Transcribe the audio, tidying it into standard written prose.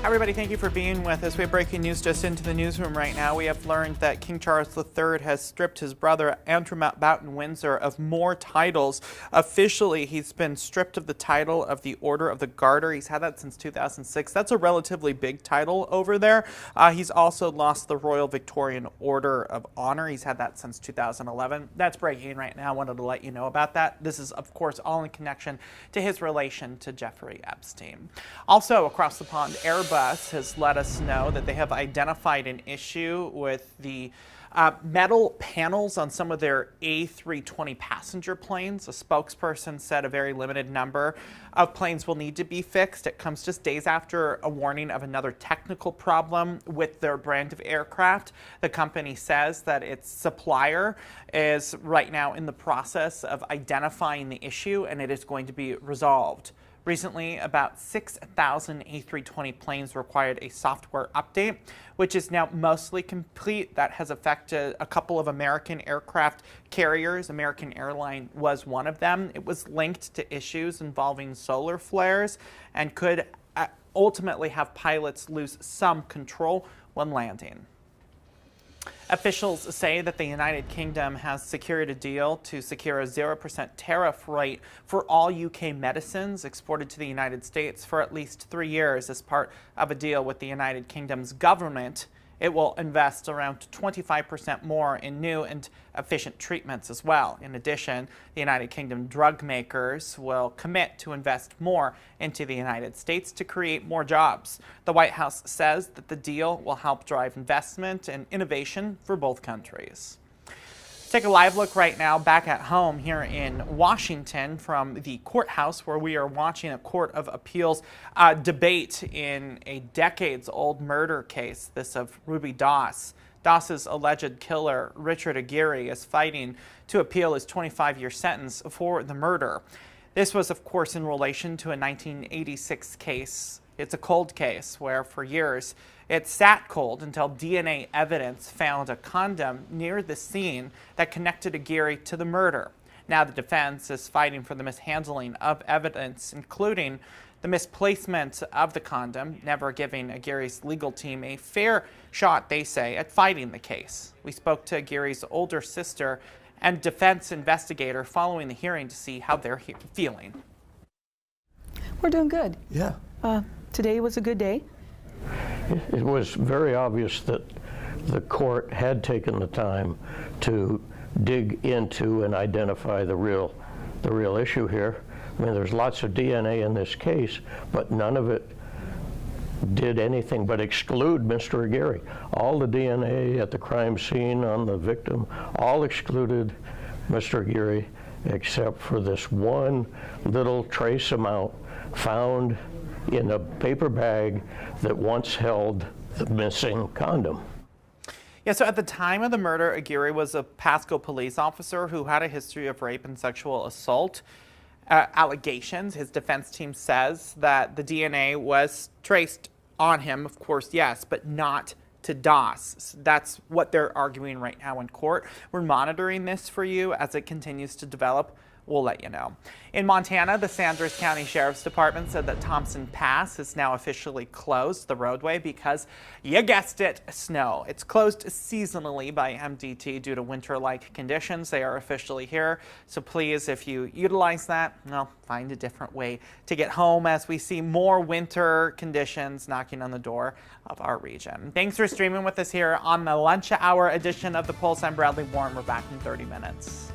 Everybody, thank you for being with us. We have breaking news just into the newsroom right now. We have learned that King Charles III has stripped his brother, Andrew Mountbatten-Windsor, of more titles. Officially, he's been stripped of the title of the Order of the Garter. He's had that since 2006. That's a relatively big title over there. He's also lost the Royal Victorian Order of Honor. He's had that since 2011. That's breaking right now. I wanted to let you know about that. This is, of course, all in connection to his relation to Jeffrey Epstein. Also, across the pond, Airbus has let us know that they have identified an issue with the metal panels on some of their A320 passenger planes. A spokesperson said a very limited number of planes will need to be fixed. It comes just days after a warning of another technical problem with their brand of aircraft. The company says that its supplier is right now in the process of identifying the issue, and it is going to be resolved. Recently, about 6,000 A320 planes required a software update, which is now mostly complete. That has affected a couple of American aircraft carriers. American Airlines was one of them. It was linked to issues involving solar flares and could ultimately have pilots lose some control when landing. Officials say that the United Kingdom has secured a deal to secure a 0% tariff rate for all UK medicines exported to the United States for at least 3 years as part of a deal with the United Kingdom's government. It will invest around 25% more in new and efficient treatments as well. In addition, the United Kingdom drug makers will commit to invest more into the United States to create more jobs. The White House says that the deal will help drive investment and innovation for both countries. Take a live look right now back at home here in Washington from the courthouse, where we are watching a Court of Appeals debate in a decades-old murder case, this of Ruby Doss. Doss's alleged killer, Richard Aguirre, is fighting to appeal his 25-year sentence for the murder. This was, of course, in relation to a 1986 case. It's a cold case where, for years, it sat cold until DNA evidence found a condom near the scene that connected Aguirre to the murder. Now the defense is fighting for the mishandling of evidence, including the misplacement of the condom, never giving Aguirre's legal team a fair shot, they say, at fighting the case. We spoke to Aguirre's older sister and defense investigator following the hearing to see how they're feeling. We're doing good. Yeah. Today was a good day. It was very obvious that the court had taken the time to dig into and identify the real issue here. I mean, there's lots of DNA in this case, but none of it did anything but exclude Mr. Aguirre. All the DNA at the crime scene on the victim, all excluded Mr. Aguirre, except for this one little trace amount found in a paper bag that once held the missing condom. Yeah, so at the time of the murder, Aguirre was a Pasco police officer who had a history of rape and sexual assault allegations. His defense team says that the DNA was traced on him, of course, yes, but not to Doss. So that's what they're arguing right now in court. We're monitoring this for you as it continues to develop. We'll let you know. In Montana, the Sanders County Sheriff's Department said that Thompson Pass is now officially closed, the roadway, because, you guessed it, snow. It's closed seasonally by MDT due to winter-like conditions. They are officially here, so please, if you utilize that, well, find a different way to get home as we see more winter conditions knocking on the door of our region. Thanks for streaming with us here on the lunch hour edition of The Pulse. I'm Bradley Warren. We're back in 30 minutes.